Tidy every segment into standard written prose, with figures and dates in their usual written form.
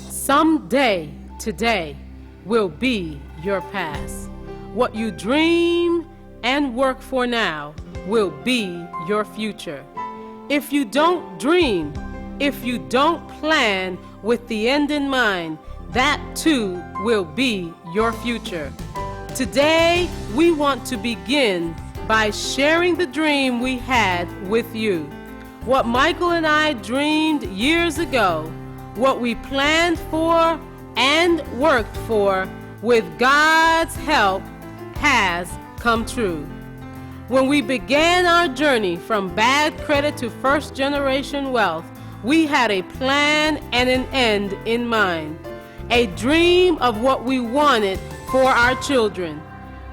Someday, today, will be your past. What you dream and work for now will be your future. If you don't dream, if you don't plan with the end in mind, that too will be your future. Today, we want to begin by sharing the dream we had with you. What Michael and I dreamed years ago, what we planned for and worked for, with God's help, has come true. When we began our journey from bad credit to first-generation wealth, we had a plan and an end in mind, a dream of what we wanted for our children.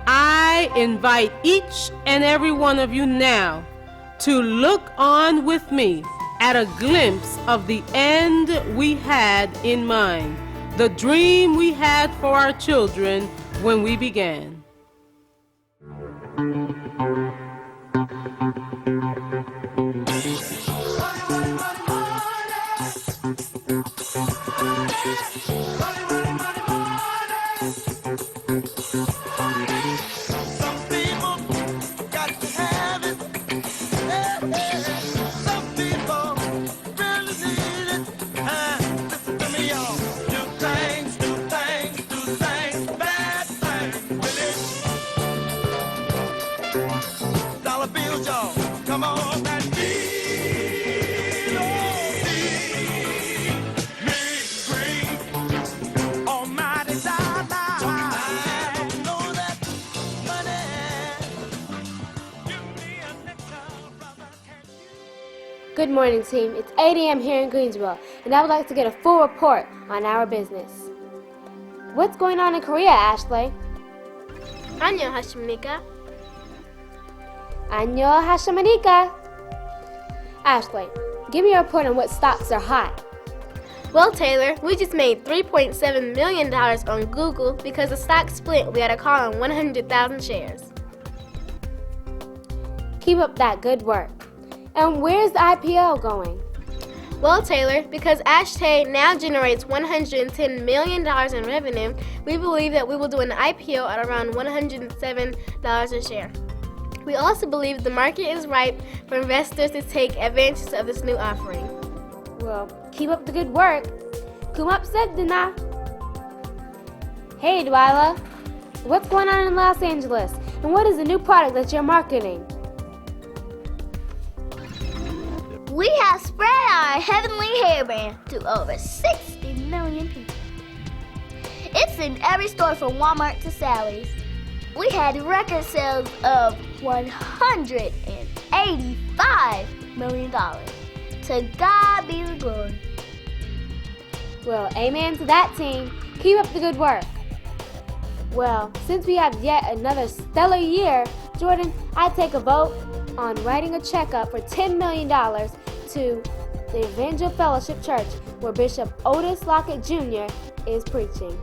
I invite each and every one of you now to look on with me at a glimpse of the end we had in mind, the dream we had for our children when we began. Good morning, team. It's 8 a.m. here in Greensboro, and I would like to get a full report on our business. What's going on in Korea, Ashley? 안녕하십니까? 안녕하십니까? Ashley, give me a report on what stocks are hot. Well, Taylor, we just made $3.7 million on Google because the stock split. We had a call on 100,000 shares. Keep up that good work. And where's the IPO going? Well, Taylor, because Ashtay now generates $110 million in revenue, we believe that we will do an IPO at around $107 a share. We also believe the market is ripe for investors to take advantage of this new offering. Well, keep up the good work. Kumapsegdana. Hey, Dwyla. What's going on in Los Angeles? And what is the new product that you're marketing? We have spread our heavenly hairband to over 60 million people. It's in every store from Walmart to Sally's. We had record sales of $185 million. To God be the glory. Well, amen to that, team. Keep up the good work. Well, since we have yet another stellar year, Jordan, I take a vote on writing a check up for $10 million to the Evangel Fellowship Church, where Bishop Otis Lockett Jr. is preaching,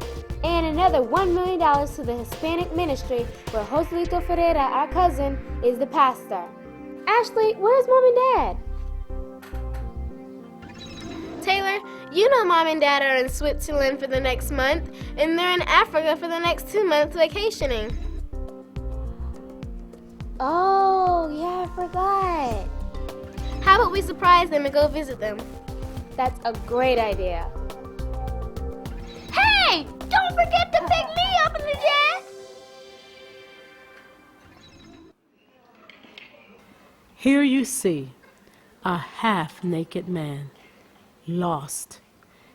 and another $1 million to the Hispanic ministry, where Joselito Ferreira, our cousin, is the pastor. Ashley, where's Mom and Dad? Taylor, you know Mom and Dad are in Switzerland for the next month, and they're in Africa for the next 2 months vacationing. Oh, yeah, I forgot. How about we surprise them and go visit them? That's a great idea. Hey, don't forget to pick me up in the jet. Here you see a half-naked man, lost.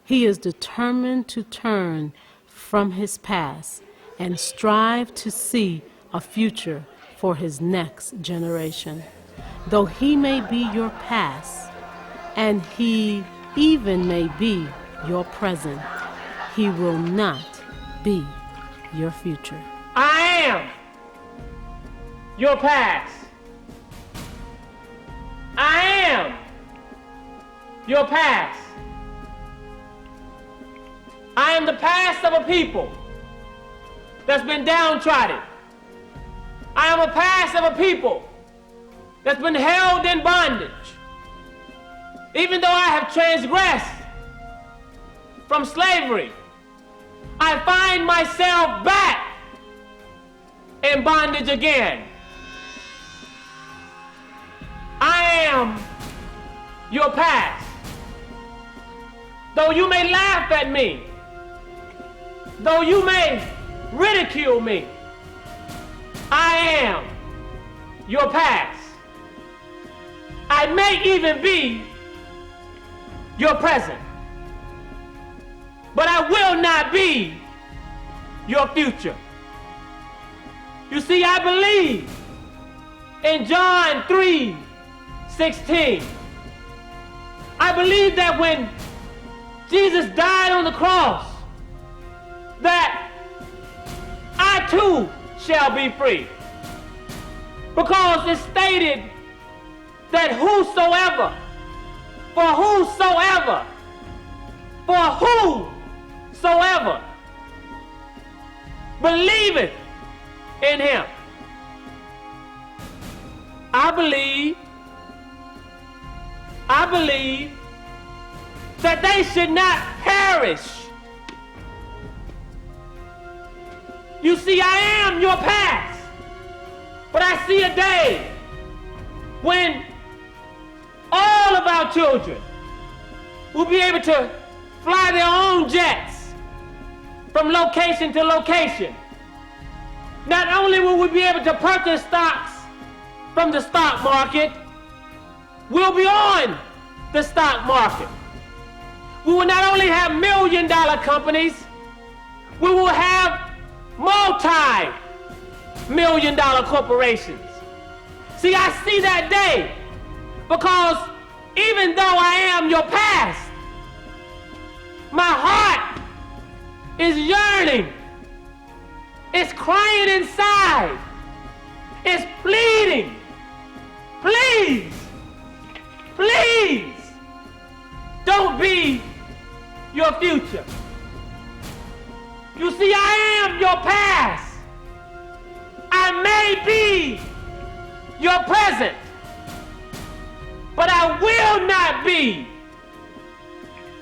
He is determined to turn from his past and strive to see a future for his next generation. Though he may be your past, and he even may be your present, he will not be your future. I am your past. I am your past. I am the past of a people that's been downtrodden. I am a past of a people that's been held in bondage. Even though I have transgressed, from slavery, I find myself back in bondage again. I am your past. Though you may laugh at me, though you may ridicule me, I am your past. I may even be your present, but I will not be your future. You see, I believe in John 3:16. I believe that when Jesus died on the cross, that I too shall be free. Because it's stated that whosoever believeth in him. I believe that they should not perish. You see, I am your past, but I see a day when all of our children will be able to fly their own jets from location to location. Not only will we be able to purchase stocks from the stock market, we'll be on the stock market. We will not only have million-dollar companies, we will have multi-million-dollar corporations. See, I see that day because even though I am your past, my heart is yearning. It's crying inside. It's pleading. Please, please, don't be your future. You see, I am your past. I may be your present, but I will not be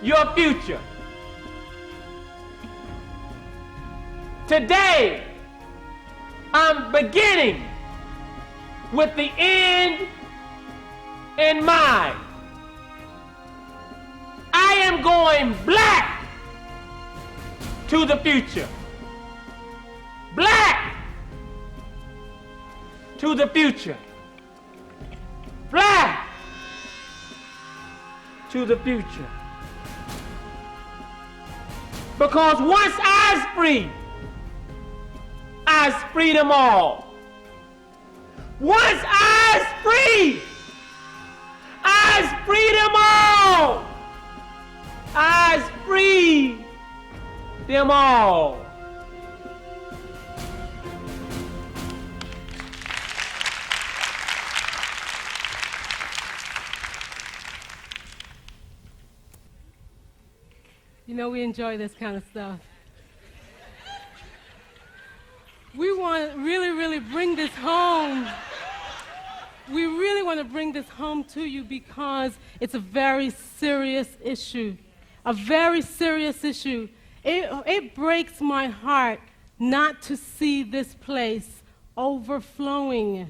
your future. Today, I'm beginning with the end in mind. I am going black to the future. Black to the future. Black to the future. Because once I's free, I's free them all. Once I's free, I's free them all. I's free them all. You know, we enjoy this kind of stuff. We want to really bring this home. We really want to bring this home to you because it's a very serious issue. A very serious issue. It breaks my heart not to see this place overflowing.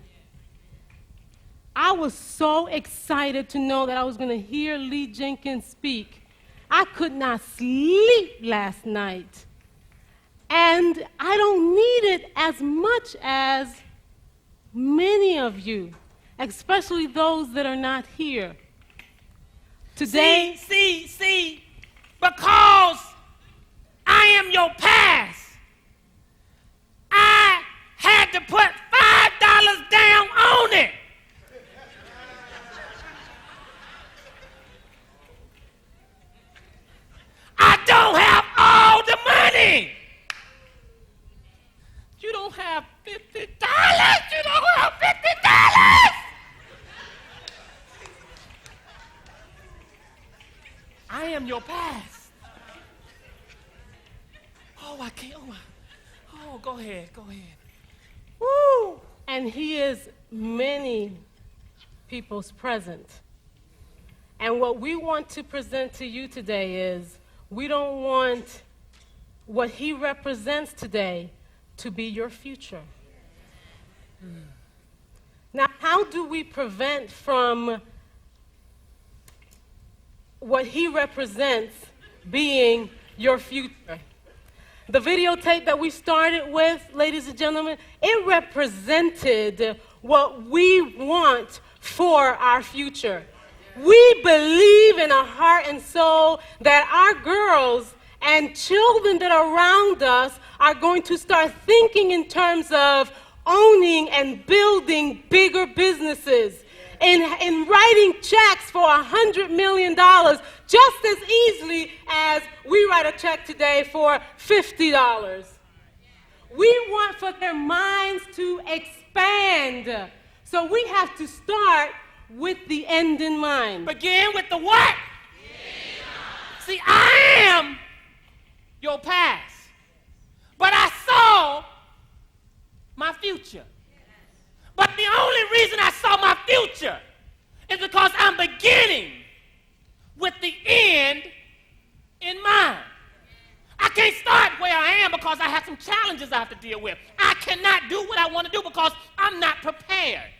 I was so excited to know that I was going to hear Lee Jenkins speak. I could not sleep last night. And I don't need it as much as many of you, especially those that are not here. Today, See, because I am your past, I had to put $5 down on it. I don't have all the money. You don't have $50. You don't have $50. I am your past. Oh, I can't. Oh, go ahead. woo, and he is many people's present. And what we want to present to you today is We don't want what he represents today to be your future. Now, how do we prevent from what he represents being your future? The videotape that we started with, ladies and gentlemen, it represented what we want for our future. We believe in our heart and soul that our girls and children that are around us are going to start thinking in terms of owning and building bigger businesses and writing checks for $100 million just as easily as we write a check today for $50. We want for their minds to expand. So we have to start with the end in mind. Begin with the what? See, I am your past, but I saw my future. But the only reason I saw my future is because I'm beginning with the end in mind. I can't start where I am because I have some challenges I have to deal with. I cannot do what I want to do because I'm not prepared.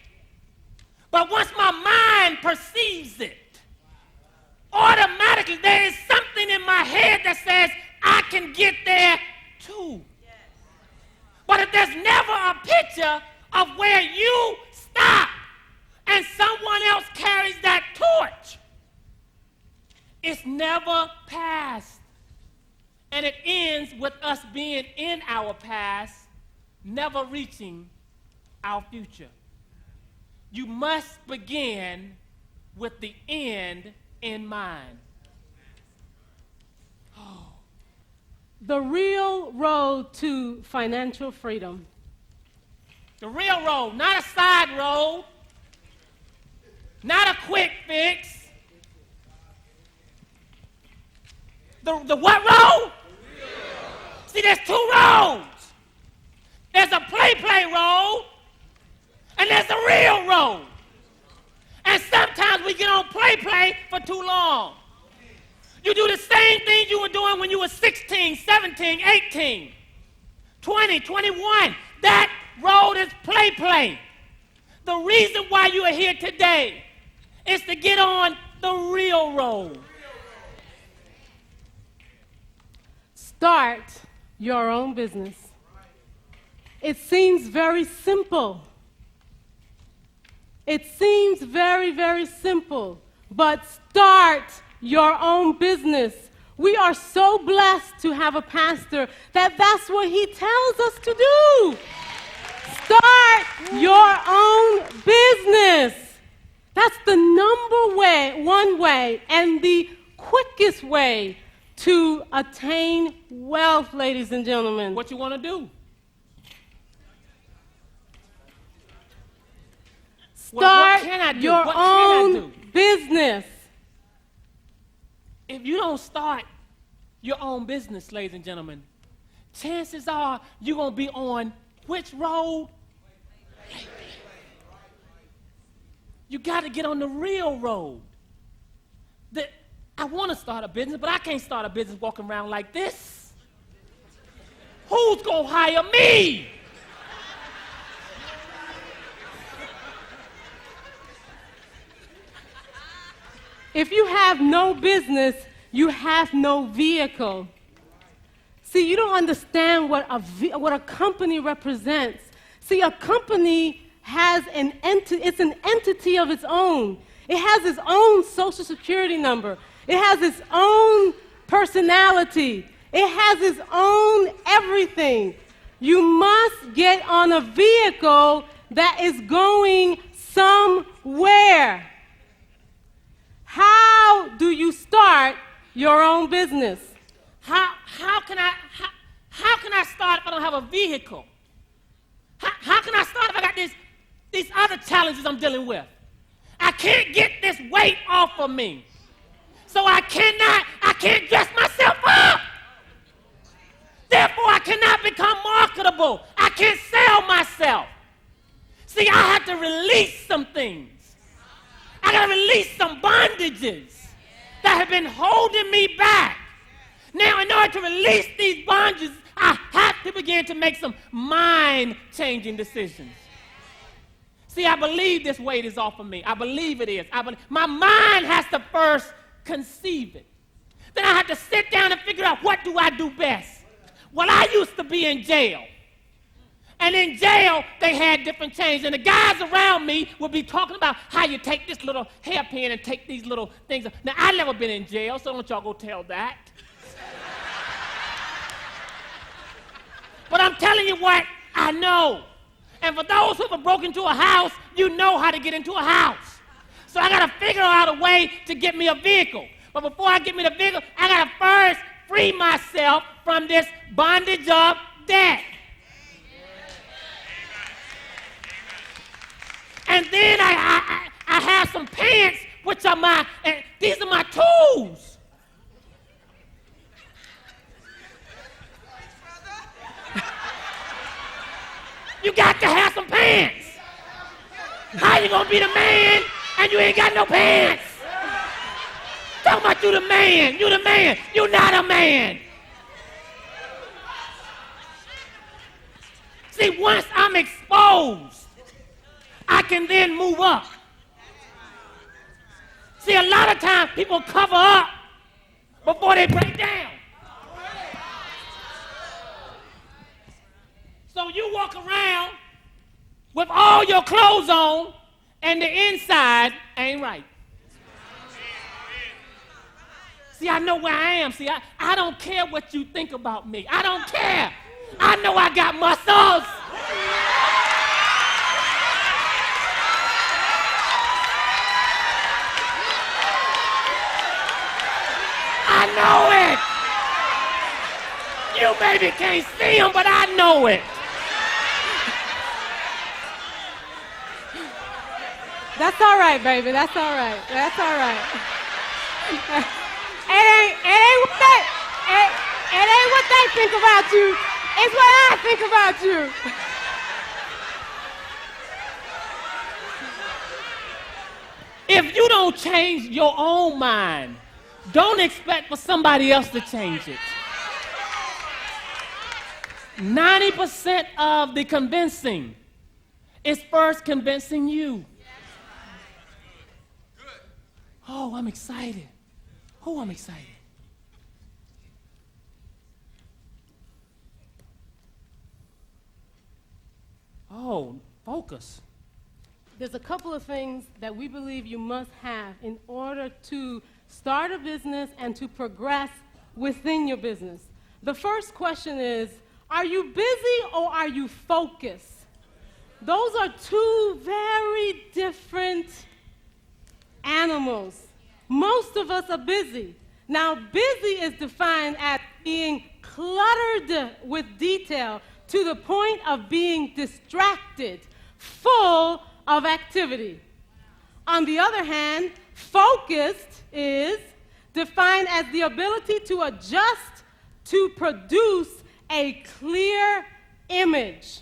But once my mind perceives it, automatically there is something in my head that says I can get there too. But if there's never a picture of where you stop and someone else carries that torch, it's never past. And it ends with us being in our past, never reaching our future. You must begin with the end in mind. The real road to financial freedom. The real road, not a side road, not a quick fix. The what road? See, there's two roads. There's a play road, and there's a real road. And sometimes we get on play for too long. You do the same thing you were doing when you were 16, 17, 18, 20, 21. That road is play. The reason why you are here today is to get on the real road. Start your own business. It seems very simple. It seems very, very simple, but start your own business. We are so blessed to have a pastor that's what he tells us to do. Start your own business. That's the one way and the quickest way to attain wealth, ladies and gentlemen. What you want to do? Start what can I do? your What own can I do? business. If you don't start your own business, ladies and gentlemen, chances are you're going to be on which road? You got to get on the real road. I want to start a business, but I can't start a business walking around like this. Who's going to hire me? If you have no business, you have no vehicle. See, you don't understand what a company represents. See, a company has it's an entity of its own. It has its own social security number. It has its own personality. It has its own everything. You must get on a vehicle that is going somewhere. How do you start your own business? How can I start if I don't have a vehicle? How can I start if I got these other challenges I'm dealing with? I can't get this weight off of me. So I can't dress myself up. Therefore, I cannot become marketable. I can't sell myself. See, I have to release some things. I got to release some bondages that have been holding me back. order to release these bondages, I have to begin to make some mind-changing decisions. See, I believe this weight is off of me. I believe it is. My mind has to first conceive it. Then I have to sit down and figure out, what do I do best? Well, I used to be in jail. And in jail, they had different chains. And the guys around me would be talking about how you take this little hairpin and take these little things. Now, I've never been in jail, so don't y'all go tell that. But I'm telling you what I know. And for those who have broken into a house, you know how to get into a house. So I got to figure out a way to get me a vehicle. But before I get me the vehicle, I got to first free myself from this bondage of debt. And then I have some pants, which are these are my tools. You got to have some pants. How you gonna be the man and you ain't got no pants? Talking about you the man, you not a man. See, once I'm exposed, I can then move up. See, a lot of times people cover up before they break down. So you walk around with all your clothes on and the inside ain't right. See, I know where I am. See, I don't care what you think about me. I don't care. I know I got muscles. I know it. You maybe can't see them, but I know it. That's all right, baby. That's all right. That's all right. It ain't what they think about you. It's what I think about you. If you don't change your own mind, don't expect for somebody else to change it. 90% of the convincing is first convincing you. Oh, I'm excited. Oh, I'm excited. Oh, focus. There's a couple of things that we believe you must have in order to start a business and to progress within your business. The first question is, are you busy or are you focused? Those are two very different animals. Most of us are busy. Now, busy is defined as being cluttered with detail to the point of being distracted, full of activity. On the other hand, focused is defined as the ability to adjust to produce a clear image.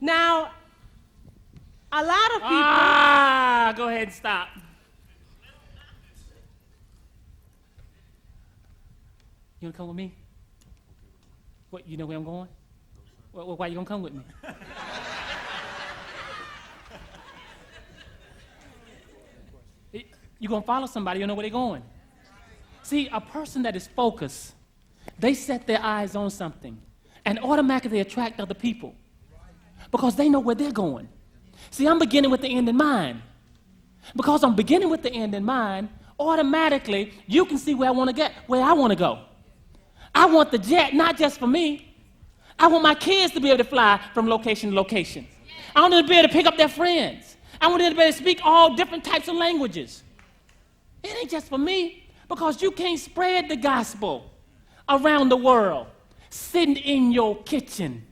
Now, a lot of people... Go ahead and stop. You gonna come with me? What, you know where I'm going? Why you gonna come with me? You gonna follow somebody, you know where they're going. See, a person that is focused, they set their eyes on something and automatically attract other people because they know where they're going. See, I'm beginning with the end in mind. Because I'm beginning with the end in mind, automatically you can see where I want to get, where I want to go. I want the jet, not just for me. I want my kids to be able to fly from location to location. I want them to be able to pick up their friends. I want them to be able to speak all different types of languages. It ain't just for me, because you can't spread the gospel around the world sitting in your kitchen.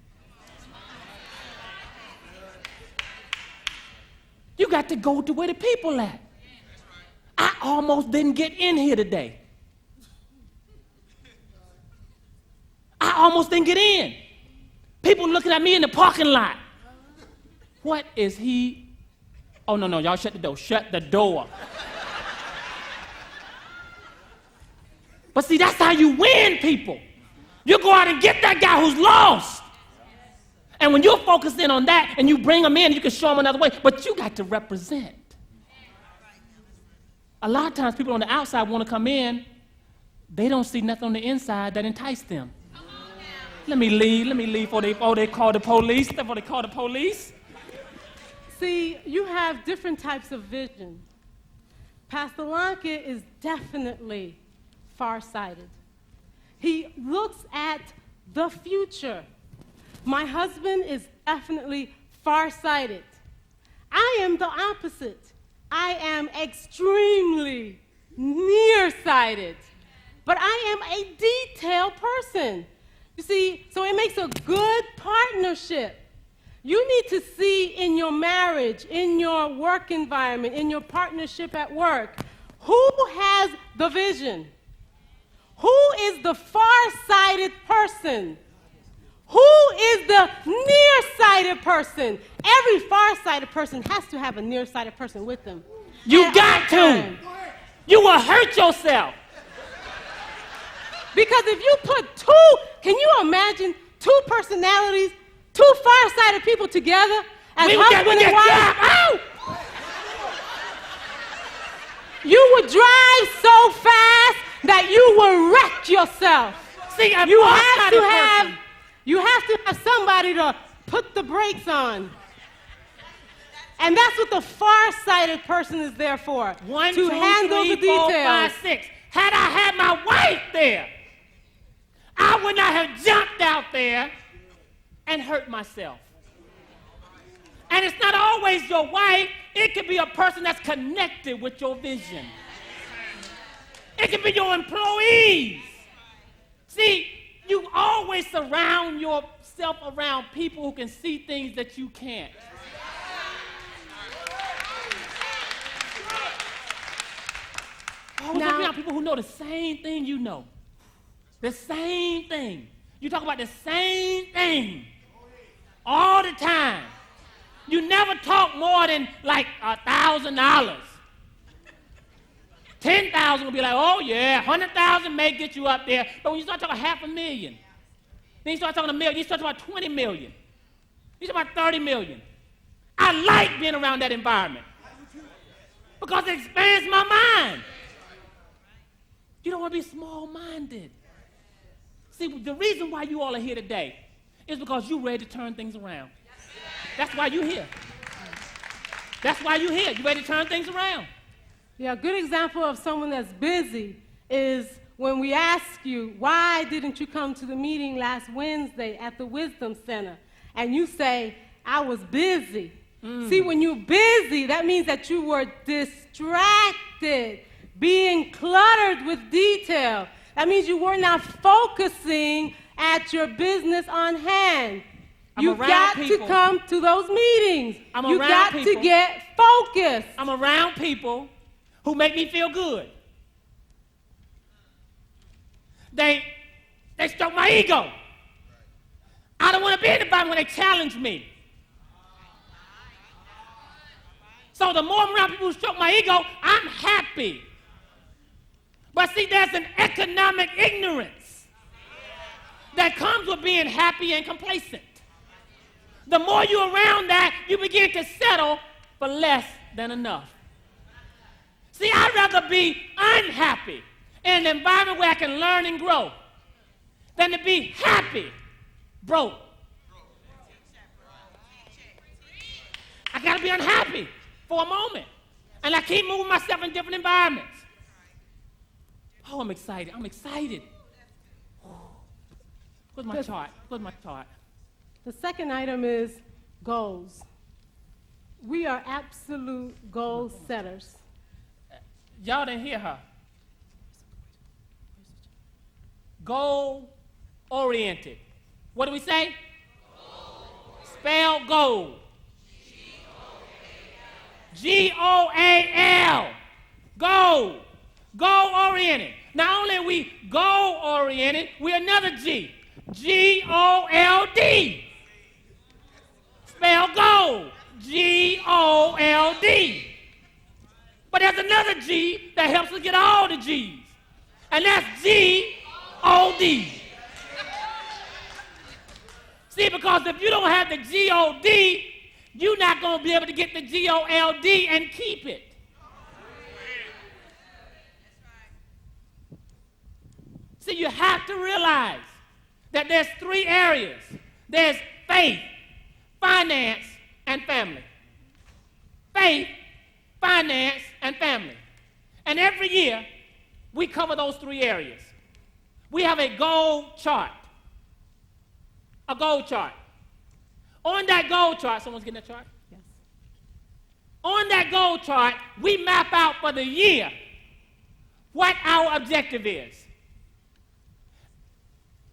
You got to go to where the people at. I almost didn't get in here today. I almost didn't get in. People looking at me in the parking lot. What is he? Oh, no, y'all shut the door. Shut the door. But see, that's how you win people. You go out and get that guy who's lost. And when you're focusing on that and you bring them in, you can show them another way. But you got to represent. A lot of times people on the outside want to come in. They don't see nothing on the inside that entice them. Let me leave before they call the police. See, you have different types of vision. Pastor Lonkett is definitely farsighted. He looks at the future. My husband is definitely farsighted. I am the opposite. I am extremely nearsighted. But I am a detailed person. You see, so it makes a good partnership. You need to see in your marriage, in your work environment, in your partnership at work, who has the vision? Who is the far-sighted person? Who is the nearsighted person? Every far-sighted person has to have a nearsighted person with them. You got to. You will hurt yourself. Because if you put two, can you imagine two personalities, two far-sighted people together as husband and wife? Out. You would drive so fast that you will wreck yourself. See, you have to have somebody to put the brakes on. And that's what the far-sighted person is there for. One, to two, handle three, the details. 4, 5, 6. Had I had my wife there, I would not have jumped out there and hurt myself. And it's not always your wife. It could be a person that's connected with your vision. It could be your employees. See, you always surround yourself around people who can see things that you can't. Always around people who know the same thing you know. The same thing. You talk about the same thing all the time. You never talk more than like $1,000. 10,000 will be like, oh yeah, 100,000 may get you up there. But when you start talking $500,000, then you start talking $1 million, you start talking about 20 million. You start about 30 million. I like being around that environment because it expands my mind. You don't want to be small-minded. See, the reason why you all are here today is because you're ready to turn things around. That's why you're here. That's why you're here. You're ready to turn things around. Yeah, a good example of someone that's busy is when we ask you, why didn't you come to the meeting last Wednesday at the Wisdom Center? And you say, I was busy. See, when you're busy, that means that you were distracted, being cluttered with detail. That means you were not focusing at your business on hand. You've got to come to those meetings. You've got to get focused. I'm around people who make me feel good. They stroke my ego. I don't want to be in the environment when they challenge me. So the more I'm around people who stroke my ego, I'm happy. But see, there's an economic ignorance that comes with being happy and complacent. The more you're around that, you begin to settle for less than enough. See, I'd rather be unhappy in an environment where I can learn and grow than to be happy, broke. I gotta be unhappy for a moment. And I keep moving myself in different environments. Oh, I'm excited. Where's my chart? The second item is goals. We are absolute goal setters. Y'all didn't hear her. Goal-oriented. What do we say? Spell goal. G-O-A-L. Goal. Goal-oriented. Not only are we goal-oriented, we're another G. G-O-L-D. Spell gold. G-O-L-D. But there's another G that helps us get all the G's. And that's G-O-D. See, because if you don't have the G-O-D, you're not going to be able to get the G-O-L-D and keep it. See, you have to realize that there's three areas. There's faith, finance, and family. Faith, finance, and family. And every year, we cover those three areas. We have a goal chart. A goal chart. On that goal chart, someone's getting that chart? Yes. On that goal chart, we map out for the year what our objective is.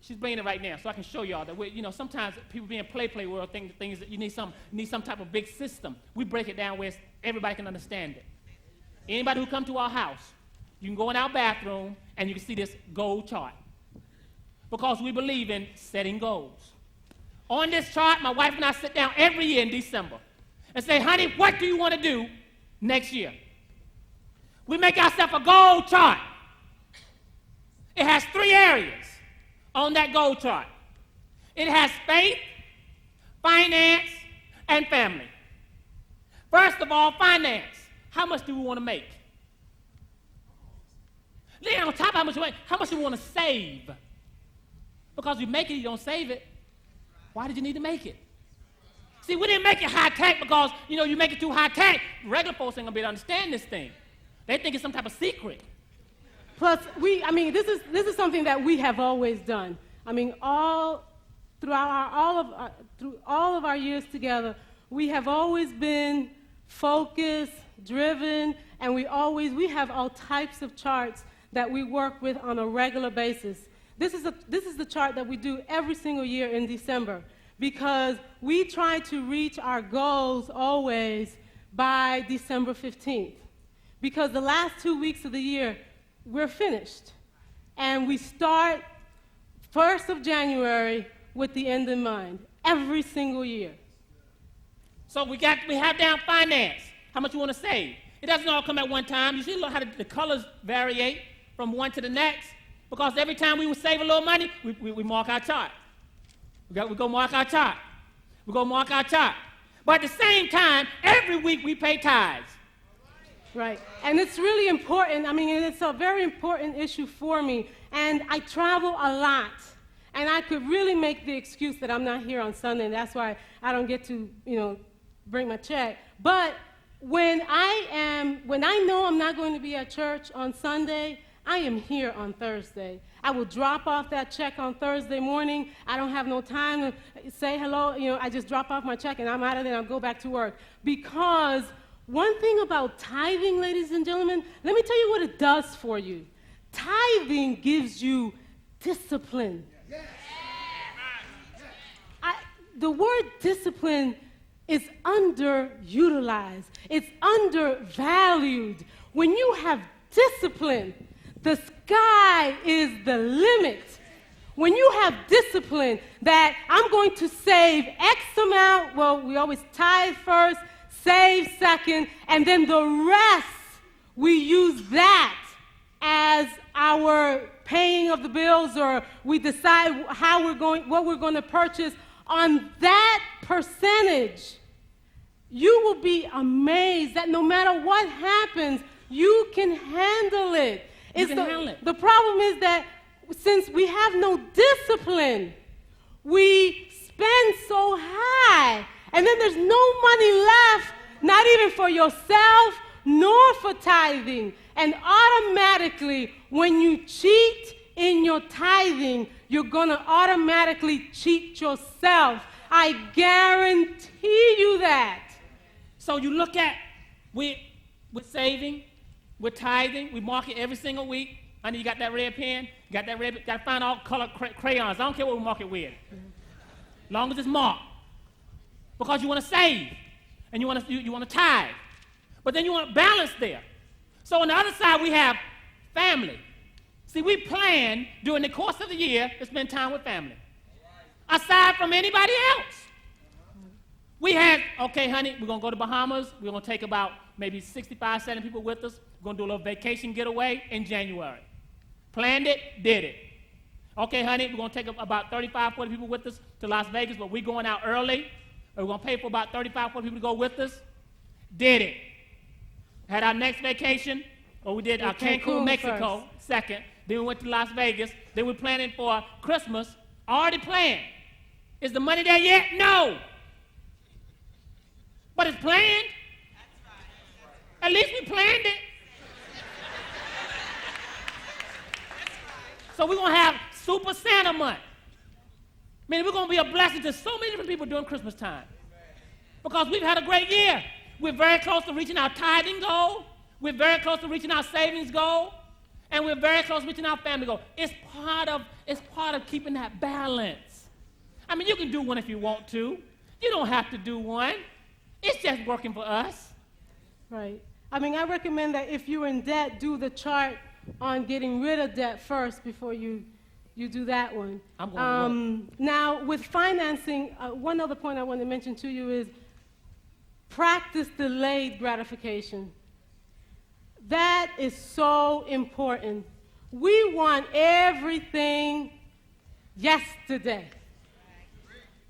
She's bringing it right now, so I can show y'all that sometimes people be in play world think things that you need some type of big system. We break it down where everybody can understand it. Anybody who come to our house, you can go in our bathroom and you can see this goal chart. Because we believe in setting goals. On this chart, my wife and I sit down every year in December and say, honey, what do you want to do next year? We make ourselves a goal chart. It has three areas on that goal chart. It has faith, finance, and family. First of all, finance. How much do we want to make? Then on top of how much do we want to save? Because you make it, you don't save it. Why did you need to make it? See, we didn't make it high tech because, you make it too high tech. Regular folks ain't gonna be able to understand this thing. They think it's some type of secret. Plus, this is something that we have always done. Through all of our years together, we have always been focused, driven, and we have all types of charts that we work with on a regular basis. This is the chart that we do every single year in December because we try to reach our goals always by December 15th. Because the last 2 weeks of the year, we're finished. And we start 1st of January with the end in mind, every single year. So we have down finance, how much you want to save. It doesn't all come at one time. You see how the colors variate from one to the next? Because every time we would save a little money, we mark our chart. We go mark our chart. We go mark our chart. But at the same time, every week we pay tithes. Right. And it's really important. It's a very important issue for me. And I travel a lot. And I could really make the excuse that I'm not here on Sunday. And that's why I don't get to, bring my check. But when I know I'm not going to be at church on Sunday, I am here on Thursday. I will drop off that check on Thursday morning. I don't have no time to say hello. I just drop off my check and I'm out of there and I'll go back to work. Because one thing about tithing, ladies and gentlemen, let me tell you what it does for you. Tithing gives you discipline. The word discipline is underutilized. It's undervalued. When you have discipline, the sky is the limit. When you have discipline that I'm going to save X amount, we always tithe first, save second, and then the rest, we use that as our paying of the bills, or we decide what we're going to purchase. On that percentage, you will be amazed that no matter what happens, you can handle it. The problem is that since we have no discipline, we spend so high, and then there's no money left, not even for yourself, nor for tithing. And automatically, when you cheat in your tithing, you're going to automatically cheat yourself. I guarantee you that. So you look at, we're saving, we're tithing, we mark it every single week. Honey, you got that red pen? You got that red pen? Got to find all color crayons. I don't care what we mark it with. As long as it's marked. Because you want to save, and you want to tithe. But then you want balance there. So on the other side, we have family. See, we plan during the course of the year to spend time with family. Aside from anybody else. We had, okay, honey, we're going to go to Bahamas. We're going to take about maybe 65, 70 people with us. We're going to do a little vacation getaway in January. Planned it, did it. Okay, honey, we're going to take about 35, 40 people with us to Las Vegas, but we're going out early. We're going to pay for about 35, 40 people to go with us. Did it. Had our next vacation, or we did our Cancun, Mexico, second. Then we went to Las Vegas. Then we're planning for Christmas. Already planned. Is the money there yet? No. But it's planned. At least we planned it. So we're going to have Super Santa month. We're going to be a blessing to so many different people during Christmas time. Because we've had a great year. We're very close to reaching our tithing goal. We're very close to reaching our savings goal. And we're very close to reaching our family goal. It's part of keeping that balance. You can do one if you want to. You don't have to do one. It's just working for us. Right. I recommend that if you're in debt, do the chart on getting rid of debt first before you do that one. I'm going to work. Now, with financing, one other point I want to mention to you is practice delayed gratification. That is so important. We want everything yesterday,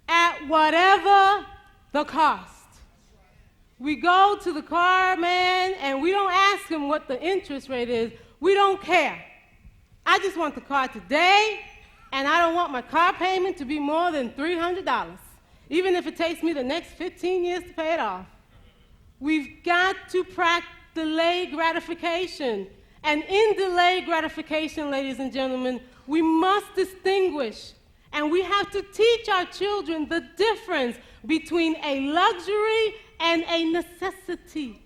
at whatever the cost. We go to the car man and we don't ask him what the interest rate is. We don't care. I just want the car today, and I don't want my car payment to be more than $300, even if it takes me the next 15 years to pay it off. We've got to practice delayed gratification. And in delayed gratification, ladies and gentlemen, we must distinguish, and we have to teach our children the difference between a luxury and a necessity.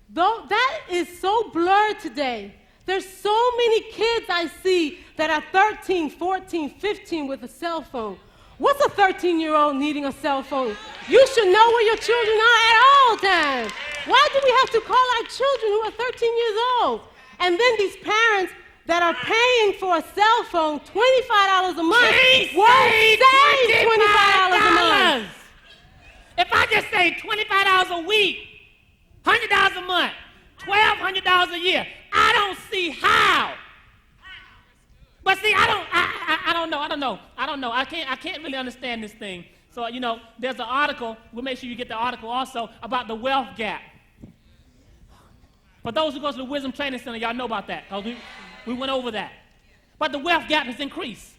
Though that is so blurred today. There's so many kids I see that are 13, 14, 15 with a cell phone. What's a 13-year-old needing a cell phone? You should know where your children are at all times. Why do we have to call our children who are 13 years old? And then these parents that are paying for a cell phone $25 a month won't save $25 a month. If I just say $25 a week, $100 a month, $1,200 a year, I don't see how. But see, I don't know. I can't really understand this thing. So, there's an article, we'll make sure you get the article also, about the wealth gap. For those who go to the Wisdom Training Center, y'all know about that, because we went over that. But the wealth gap has increased.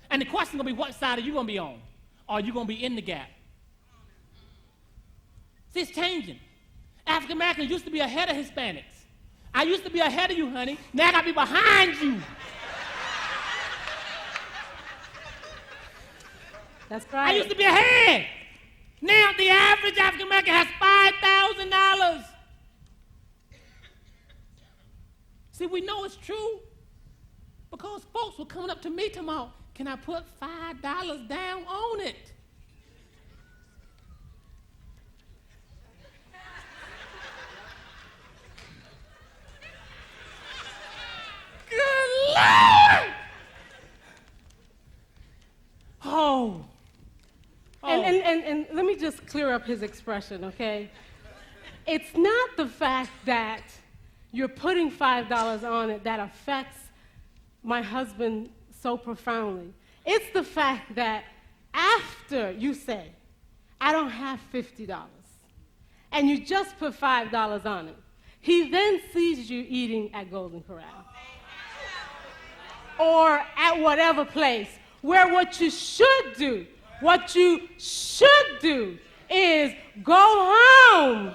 And the question is going to be, what side are you going to be on? Or are you going to be in the gap? See, it's changing. African Americans used to be ahead of Hispanics. I used to be ahead of you, honey. Now I got to be behind you. That's right. I used to be ahead. Now the average African American has $5,000. See, we know it's true because folks were coming up to me tomorrow. Can I put $5 down on it? Good Lord! Oh. And let me just clear up his expression, okay? It's not the fact that you're putting $5 on it that affects my husband so profoundly. It's the fact that after you say, I don't have $50, and you just put $5 on it, he then sees you eating at Golden Corral or at whatever place where what you should do is go home,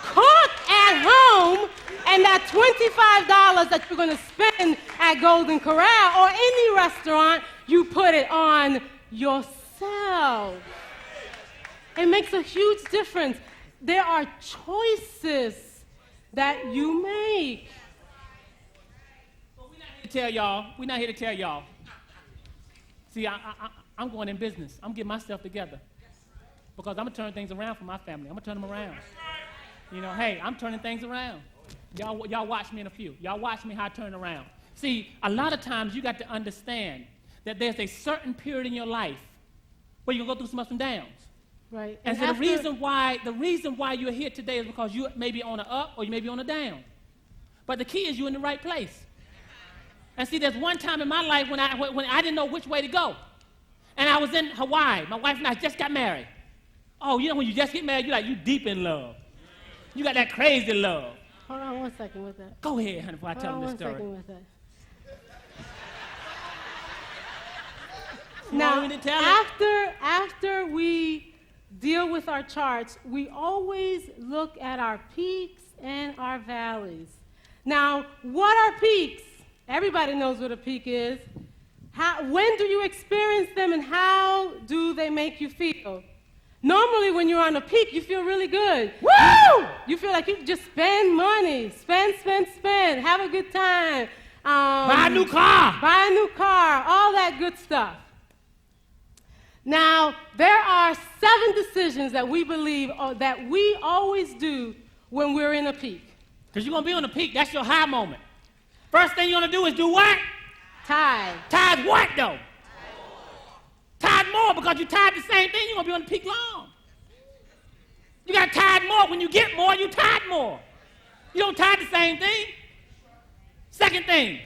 cook at home, and that $25 that you're going to spend at Golden Corral or any restaurant, you put it on yourself. It makes a huge difference. There are choices that you make. We're not here to tell y'all. See, I'm going in business. I'm getting myself together because I'm going to turn things around for my family. I'm going to turn them around. Hey, I'm turning things around. Y'all watch me in a few. Y'all watch me how I turn around. See, a lot of times you got to understand that there's a certain period in your life where you're going to go through some ups and downs. Right. And so the reason why you're here today is because you may be on an up or you may be on a down. But the key is you're in the right place. And see, there's one time in my life when I didn't know which way to go. And I was in Hawaii. My wife and I just got married. Oh, you know when you just get married, you deep in love. You got that crazy love. Hold on 1 second with that. Go ahead, honey, before I tell Hold them on this 1 story. second with that. You Now, want me to tell it? after we deal with our charts, we always look at our peaks and our valleys. Now, what are peaks? Everybody knows what a peak is. When do you experience them and how do they make you feel? Normally, when you're on a peak, you feel really good. Woo! You feel like you can just spend money. Spend. Have a good time. Buy a new car. Buy a new car. All that good stuff. Now, there are 7 decisions that we believe that we always do when we're in a peak. Because you're going to be on the peak. That's your high moment. First thing you're going to do is do what? Tithe. Tithe what, though? Tithe more, because you tithe the same thing, you're going to be on the peak long. You got to tithe more. When you get more, you tithe more. You don't tithe the same thing. Second thing,